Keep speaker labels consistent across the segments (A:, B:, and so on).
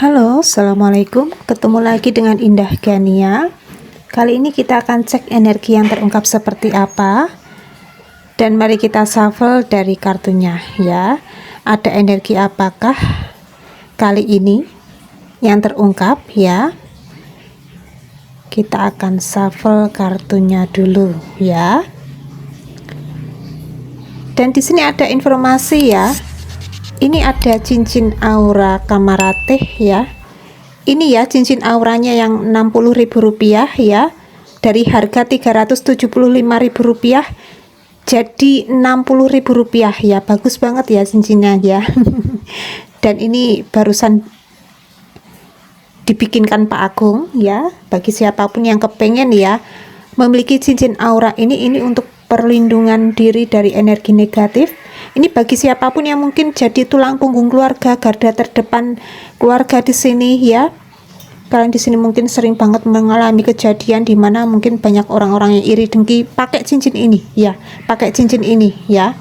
A: Halo, Assalamualaikum. Ketemu lagi dengan Indah Gania. Kali ini kita akan cek energi yang terungkap seperti apa. Dan mari kita shuffle dari kartunya ya. Ada energi apakah kali ini yang terungkap ya. Kita akan shuffle kartunya dulu ya. Dan di sini ada informasi ya. Ini ada cincin aura Kamaratih ya. Ini ya cincin auranya yang Rp60.000 ya. Dari harga Rp375.000 jadi Rp60.000 ya. Bagus banget ya cincinnya ya. Dan ini barusan dibikinkan Pak Agung ya. Bagi siapapun yang kepengen ya memiliki cincin aura ini untuk perlindungan diri dari energi negatif. Ini bagi siapapun yang mungkin jadi tulang punggung keluarga, garda terdepan keluarga di sini ya. Kalian di sini mungkin sering banget mengalami kejadian di mana mungkin banyak orang-orang yang iri dengki pakai cincin ini ya, pakai cincin ini ya.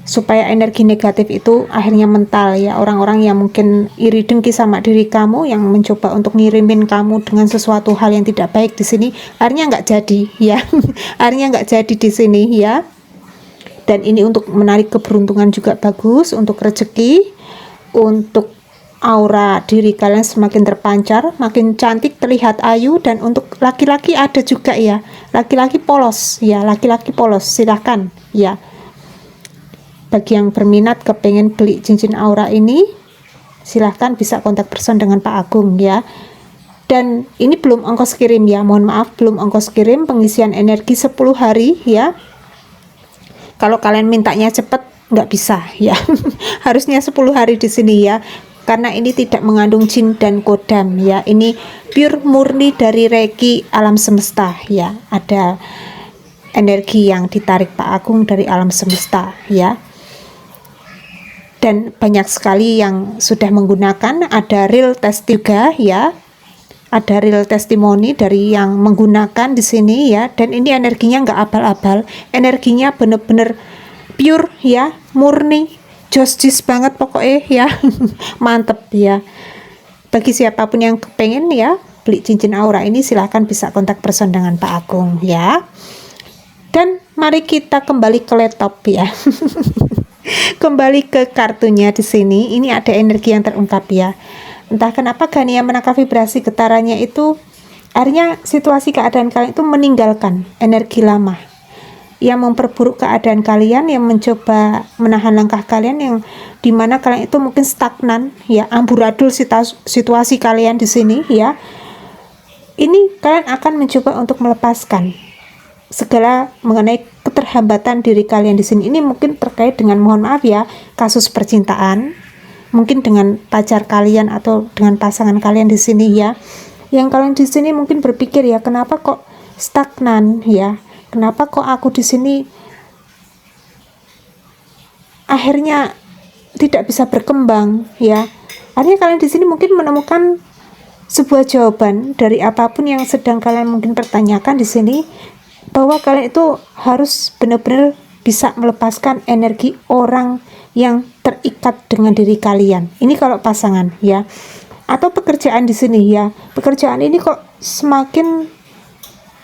A: Supaya energi negatif itu akhirnya mental ya. Orang-orang yang mungkin iri dengki sama diri kamu, yang mencoba untuk ngirimin kamu dengan sesuatu hal yang tidak baik di sini, akhirnya nggak jadi ya. Akhirnya nggak jadi di sini ya. Dan ini untuk menarik keberuntungan juga bagus, untuk rezeki, untuk aura diri kalian semakin terpancar, makin cantik, terlihat ayu. Dan untuk laki-laki ada juga ya, laki-laki polos ya, laki-laki polos silahkan ya. Bagi yang berminat kepengen beli cincin aura ini, silahkan bisa kontak person dengan Pak Agung ya. Dan ini belum ongkos kirim ya, mohon maaf belum ongkos kirim, pengisian energi 10 hari ya. Kalau kalian mintanya cepet nggak bisa ya. Harusnya 10 hari di sini ya, karena ini tidak mengandung jin dan kodam ya. Ini pure murni dari Reiki alam semesta ya. Ada energi yang ditarik Pak Agung dari alam semesta ya. Dan banyak sekali yang sudah menggunakan, ada real test juga ya. Ada real testimoni dari yang menggunakan di sini ya. Dan ini energinya nggak abal-abal, energinya bener-bener pure ya, murni, jos-jis banget pokoknya ya. Mantep ya. Bagi siapapun yang kepengen ya beli cincin aura ini, silahkan bisa kontak person dengan Pak Agung ya. Dan mari kita kembali ke laptop ya. Kembali ke kartunya di sini. Ini ada energi yang terungkap ya. Entah kenapa Gania menangkap vibrasi getarannya itu, akhirnya situasi keadaan kalian itu meninggalkan energi lama yang memperburuk keadaan kalian, yang mencoba menahan langkah kalian, yang dimana kalian itu mungkin stagnan ya, amburadul situasi kalian di sini ya. Ini kalian akan mencoba untuk melepaskan segala mengenai keterhambatan diri kalian di sini. Ini mungkin terkait dengan, mohon maaf ya, kasus percintaan, mungkin dengan pacar kalian atau dengan pasangan kalian di sini ya. Yang kalian di sini mungkin berpikir ya, kenapa kok stagnan ya? Kenapa kok aku di sini akhirnya tidak bisa berkembang ya? Akhirnya kalian di sini mungkin menemukan sebuah jawaban dari apapun yang sedang kalian mungkin pertanyakan di sini, bahwa kalian itu harus benar-benar bisa melepaskan energi orang yang terikat dengan diri kalian. Ini kalau pasangan ya, atau pekerjaan di sini ya. Pekerjaan ini kok semakin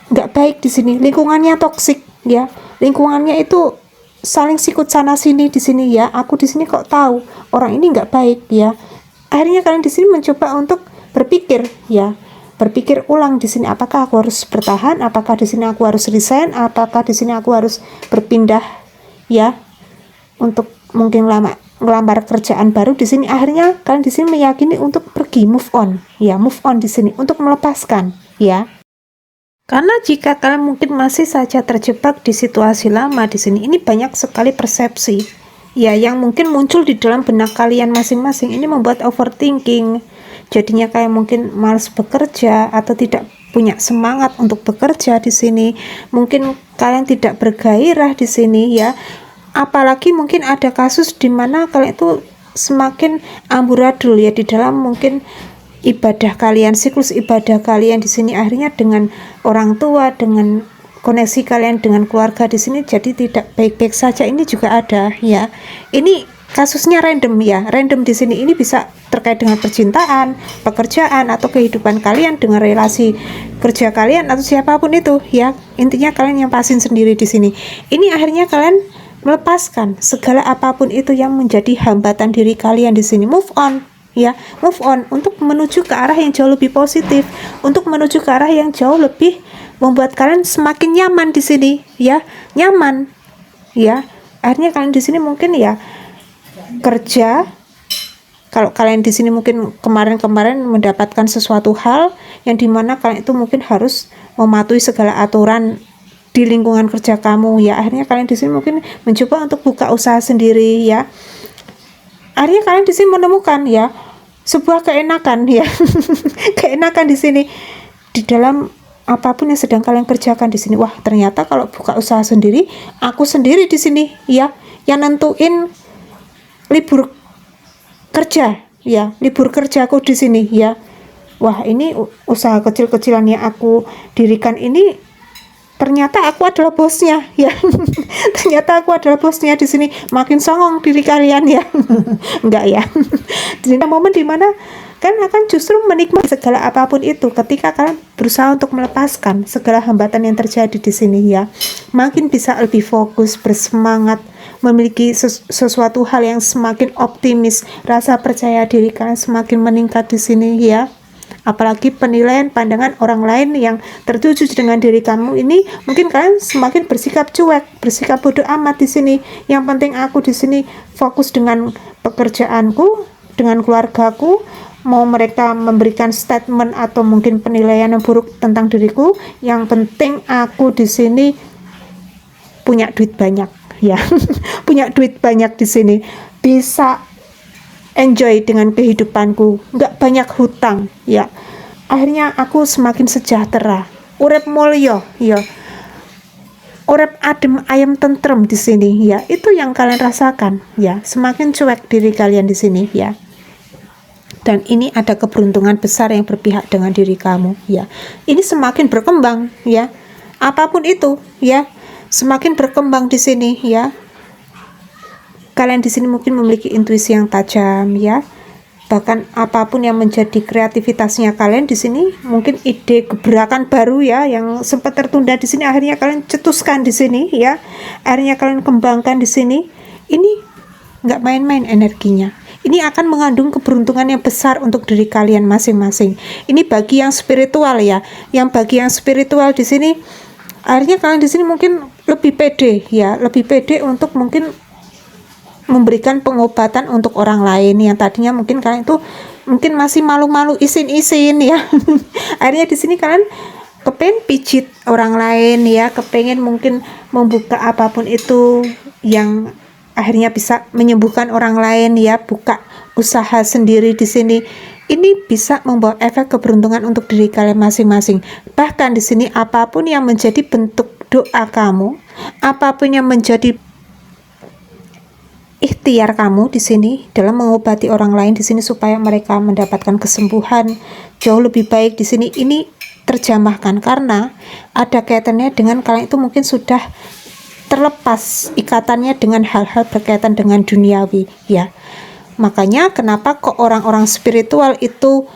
A: nggak baik di sini, lingkungannya toksik ya. Lingkungannya itu saling sikut sana sini di sini ya. Aku di sini kok tahu orang ini nggak baik ya. Akhirnya kalian di sini mencoba untuk berpikir ya. Berpikir ulang di sini, apakah aku harus bertahan, apakah di sini aku harus resign, apakah di sini aku harus berpindah ya, untuk mungkin ngelamar kerjaan baru di sini. Akhirnya kalian di sini meyakini untuk pergi, move on ya, move on di sini, untuk melepaskan ya. Karena jika kalian mungkin masih saja terjebak di situasi lama di sini, ini banyak sekali persepsi ya yang mungkin muncul di dalam benak kalian masing-masing. Ini membuat overthinking. Jadinya kayak mungkin malas bekerja atau tidak punya semangat untuk bekerja di sini. Mungkin kalian tidak bergairah di sini ya. Apalagi mungkin ada kasus di mana kalian itu semakin amburadul ya di dalam mungkin ibadah kalian, siklus ibadah kalian di sini. Akhirnya dengan orang tua, dengan koneksi kalian dengan keluarga di sini jadi tidak baik-baik saja. Ini juga ada ya. Ini kasusnya random ya, random di sini. Ini bisa terkait dengan percintaan, pekerjaan, atau kehidupan kalian dengan relasi kerja kalian atau siapapun itu ya. Intinya kalian yang pasin sendiri di sini. Ini akhirnya kalian melepaskan segala apapun itu yang menjadi hambatan diri kalian di sini. Move on ya, move on untuk menuju ke arah yang jauh lebih positif, untuk menuju ke arah yang jauh lebih membuat kalian semakin nyaman di sini ya, nyaman ya. Akhirnya kalian di sini mungkin ya kerja, kalau kalian di sini mungkin kemarin-kemarin mendapatkan sesuatu hal yang dimana kalian itu mungkin harus mematuhi segala aturan di lingkungan kerja kamu ya. Akhirnya kalian di sini mungkin mencoba untuk buka usaha sendiri ya. Akhirnya kalian di sini menemukan ya sebuah keenakan ya. Keenakan di sini di dalam apapun yang sedang kalian kerjakan di sini. Wah, ternyata kalau buka usaha sendiri, aku sendiri di sini ya yang nentuin libur kerja ya, libur kerjaku di sini ya. Wah, ini usaha kecil-kecilan yang aku dirikan ini ternyata aku adalah bosnya ya. Ternyata aku adalah bosnya di sini. Makin songong diri kalian ya. Enggak ya. Jadi momen dimana kan akan justru menikmati segala apapun itu ketika kalian berusaha untuk melepaskan segala hambatan yang terjadi di sini ya. Makin bisa lebih fokus, bersemangat, memiliki sesuatu hal yang semakin optimis, rasa percaya diri kalian semakin meningkat di sini ya. Apalagi penilaian pandangan orang lain yang tertuju dengan diri kamu ini, mungkin kalian semakin bersikap cuek, bersikap bodoh amat di sini. Yang penting aku di sini fokus dengan pekerjaanku, dengan keluargaku. Mau mereka memberikan statement atau mungkin penilaian yang buruk tentang diriku, yang penting aku di sini punya duit banyak ya. Punya duit banyak di sini, bisa enjoy dengan kehidupanku, nggak banyak hutang ya. Akhirnya aku semakin sejahtera, urip mulya ya, urip adem ayem tentrem di sini ya. Itu yang kalian rasakan ya, semakin cuek diri kalian di sini ya. Dan ini ada keberuntungan besar yang berpihak dengan diri kamu ya. Ini semakin berkembang ya, apapun itu ya, semakin berkembang di sini ya. Kalian di sini mungkin memiliki intuisi yang tajam ya. Bahkan apapun yang menjadi kreativitasnya kalian di sini, mungkin ide gebrakan baru ya yang sempat tertunda di sini, akhirnya kalian cetuskan di sini ya. Akhirnya kalian kembangkan di sini. Ini nggak main-main energinya. Ini akan mengandung keberuntungan yang besar untuk diri kalian masing-masing. Ini bagi yang spiritual ya. Yang bagi yang spiritual di sini, akhirnya kalian di sini mungkin lebih pede ya, lebih pede untuk mungkin memberikan pengobatan untuk orang lain yang tadinya mungkin kalian itu mungkin masih malu-malu isin-isin ya. Akhirnya di sini kalian kepengen pijit orang lain ya, kepengen mungkin membuka apapun itu yang akhirnya bisa menyembuhkan orang lain ya, buka usaha sendiri di sini. Ini bisa membawa efek keberuntungan untuk diri kalian masing-masing. Bahkan di sini apapun yang menjadi bentuk doa kamu, apapun yang menjadi ikhtiar kamu di sini dalam mengobati orang lain di sini supaya mereka mendapatkan kesembuhan jauh lebih baik di sini, ini terjamahkan karena ada kaitannya dengan kalian itu mungkin sudah terlepas ikatannya dengan hal-hal berkaitan dengan duniawi ya. Makanya kenapa kok orang-orang spiritual itu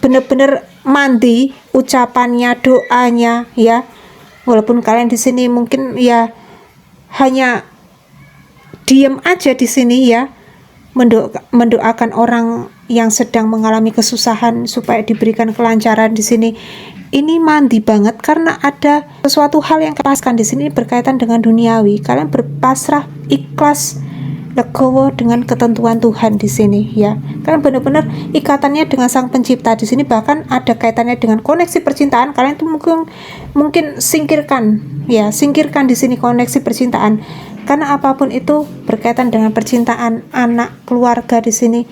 A: benar-benar mandi ucapannya, doanya ya. Walaupun kalian di sini mungkin ya hanya diam aja di sini ya, mendoakan orang yang sedang mengalami kesusahan supaya diberikan kelancaran di sini. Ini mandi banget karena ada sesuatu hal yang kepaskan di sini berkaitan dengan duniawi. Kalian berpasrah, ikhlas, legowo dengan ketentuan Tuhan di sini ya. Kalian benar-benar ikatannya dengan Sang Pencipta di sini, bahkan ada kaitannya dengan koneksi percintaan. Kalian tuh mungkin singkirkan ya, singkirkan di sini koneksi percintaan. Karena apapun itu berkaitan dengan percintaan, anak, keluarga di sini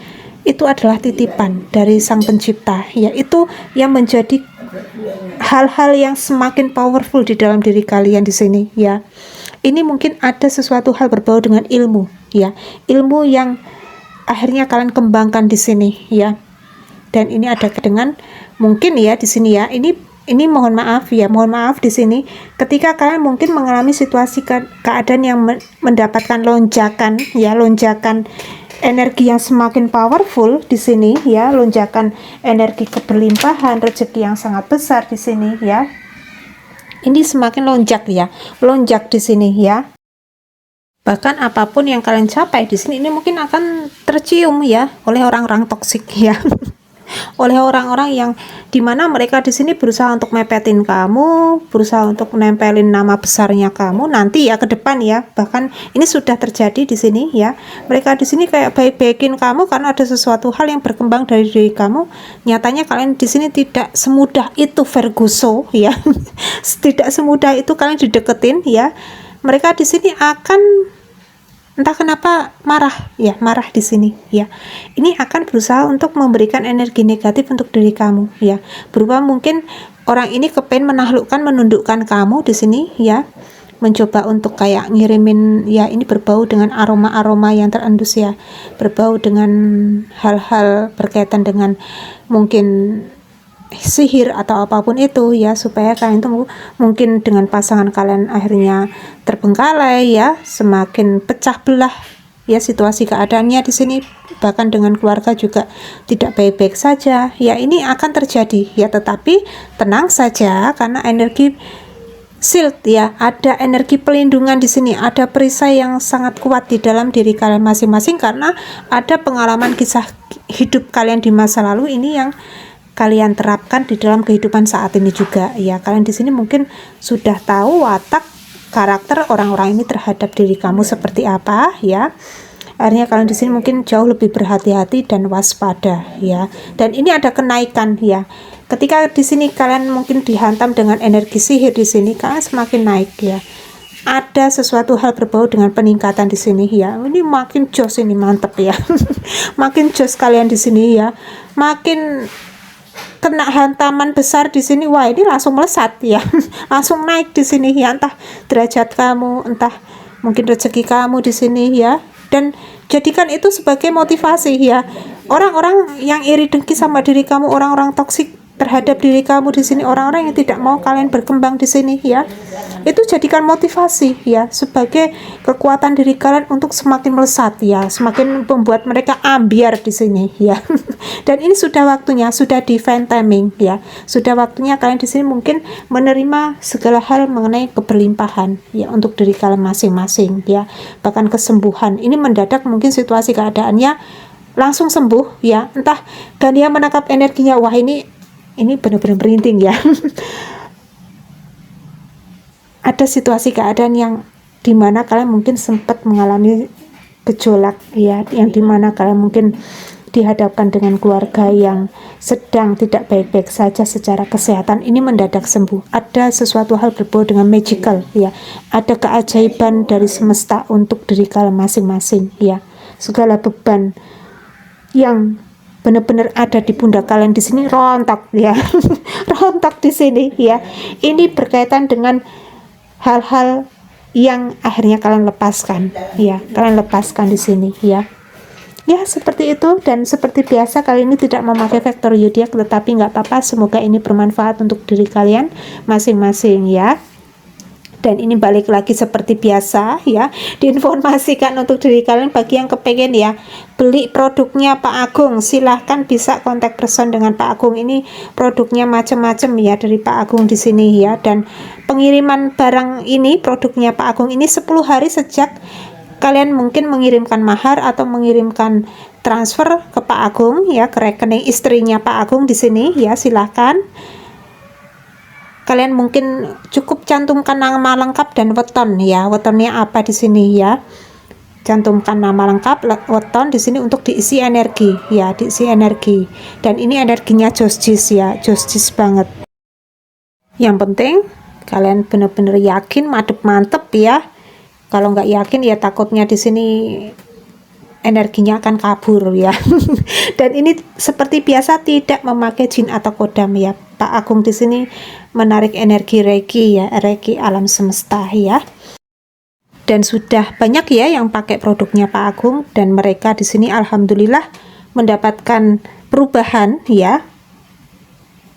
A: itu adalah titipan dari Sang Pencipta ya. Itu yang menjadi hal-hal yang semakin powerful di dalam diri kalian di sini ya. Ini mungkin ada sesuatu hal berbau dengan ilmu ya, ilmu yang akhirnya kalian kembangkan di sini ya. Dan ini ada dengan mungkin ya di sini ya, ini ini mohon maaf ya, mohon maaf di sini ketika kalian mungkin mengalami situasi keadaan yang mendapatkan lonjakan ya, lonjakan energi yang semakin powerful di sini ya, lonjakan energi keberlimpahan, rezeki yang sangat besar di sini ya. Ini semakin lonjak ya, lonjak di sini ya. Bahkan apapun yang kalian capai di sini ini mungkin akan tercium ya oleh orang-orang toksik ya. Oleh orang-orang yang dimana mereka di sini berusaha untuk mepetin kamu, berusaha untuk menempelin nama besarnya kamu nanti ya ke depan ya. Bahkan ini sudah terjadi di sini ya. Mereka di sini kayak baik-baikin kamu karena ada sesuatu hal yang berkembang dari diri kamu. Nyatanya kalian di sini tidak semudah itu Verguso ya. Tidak semudah itu kalian dideketin ya. Mereka di sini akan entah kenapa marah ya, marah di sini ya. Ini akan berusaha untuk memberikan energi negatif untuk diri kamu ya. Berupa mungkin orang ini kepengen menaklukkan, menundukkan kamu di sini ya. Mencoba untuk kayak ngirimin ya, ini berbau dengan aroma-aroma yang terendus ya. Berbau dengan hal-hal berkaitan dengan mungkin sihir atau apapun itu ya, supaya kalian tuh mungkin dengan pasangan kalian akhirnya terbengkalai ya, semakin pecah belah ya situasi keadaannya di sini. Bahkan dengan keluarga juga tidak baik-baik saja ya. Ini akan terjadi ya, tetapi tenang saja karena energi shield ya, ada energi pelindungan di sini, ada perisai yang sangat kuat di dalam diri kalian masing-masing karena ada pengalaman kisah hidup kalian di masa lalu ini yang kalian terapkan di dalam kehidupan saat ini juga ya. Kalian di sini mungkin sudah tahu watak karakter orang-orang ini terhadap diri kamu seperti apa ya. Akhirnya kalian di sini mungkin jauh lebih berhati-hati dan waspada ya. Dan ini ada kenaikan ya. Ketika di sini kalian mungkin dihantam dengan energi sihir di sini, kalian semakin naik ya. Ada sesuatu hal berbau dengan peningkatan di sini ya. Ini makin jos, ini mantep ya. Makin jos kalian di sini ya. Makin kena hantaman besar di sini, wah ini langsung melesat ya. Langsung naik di sini ya, entah derajat kamu, entah mungkin rezeki kamu di sini ya. Dan jadikan itu sebagai motivasi ya. Orang-orang yang iri dengki sama diri kamu, orang-orang toksik terhadap diri kamu di sini, orang-orang yang tidak mau kalian berkembang di sini ya, itu jadikan motivasi ya, sebagai kekuatan diri kalian untuk semakin melesat ya, semakin membuat mereka ambiar di sini ya. Dan ini sudah waktunya, sudah divine timing ya, sudah waktunya kalian di sini mungkin menerima segala hal mengenai keberlimpahan ya untuk diri kalian masing-masing ya. Bahkan kesembuhan ini mendadak, mungkin situasi keadaannya langsung sembuh ya, entah dan dia menangkap energinya, wah ini benar-benar merinding ya. Ada situasi keadaan yang dimana kalian mungkin sempat mengalami gejolak ya, yang dimana kalian mungkin dihadapkan dengan keluarga yang sedang tidak baik-baik saja secara kesehatan. Ini mendadak sembuh. Ada sesuatu hal berbau dengan magical ya, ada keajaiban dari semesta untuk diri kalian masing-masing ya. Segala beban yang benar-benar ada di pundak kalian di sini rontok ya. Rontok di sini ya. Ini berkaitan dengan hal-hal yang akhirnya kalian lepaskan ya. Kalian lepaskan di sini ya. Ya seperti itu, dan seperti biasa kali ini tidak memakai faktor zodiak, tetapi nggak apa-apa, semoga ini bermanfaat untuk diri kalian masing-masing ya. Dan ini balik lagi seperti biasa ya, diinformasikan untuk diri kalian. Bagi yang kepengen ya beli produknya Pak Agung, silahkan bisa kontak person dengan Pak Agung. Ini produknya macam-macam ya dari Pak Agung di sini ya. Dan pengiriman barang ini, produknya Pak Agung ini 10 hari sejak kalian mungkin mengirimkan mahar atau mengirimkan transfer ke Pak Agung ya, ke rekening istrinya Pak Agung di sini ya. Silahkan kalian mungkin cukup cantumkan nama lengkap dan weton ya, wetonnya apa di sini ya. Cantumkan nama lengkap, weton di sini untuk diisi energi ya, diisi energi. Dan ini energinya josjis ya, josjis banget. Yang penting kalian benar-benar yakin, mantep ya. Kalau nggak yakin ya takutnya di sini energinya akan kabur ya. Dan ini seperti biasa tidak memakai jin atau kodam ya. Pak Agung di sini menarik energi Reiki ya, Reiki alam semesta ya. Dan sudah banyak ya yang pakai produknya Pak Agung, dan mereka di sini alhamdulillah mendapatkan perubahan ya.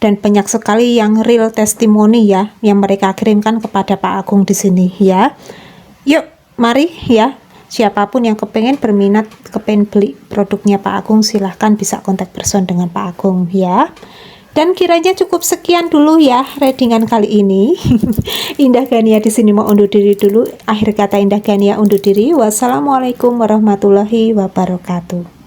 A: dan banyak sekali yang real testimoni ya yang mereka kirimkan kepada Pak Agung di sini ya. Yuk mari ya, siapapun yang kepengen berminat, kepengen beli produknya Pak Agung, silahkan bisa kontak person dengan Pak Agung ya. Dan kiranya cukup sekian dulu ya readingan kali ini. Indah Gania di sini mau undur diri dulu. Akhir kata Indah Gania undur diri. Wassalamualaikum warahmatullahi wabarakatuh.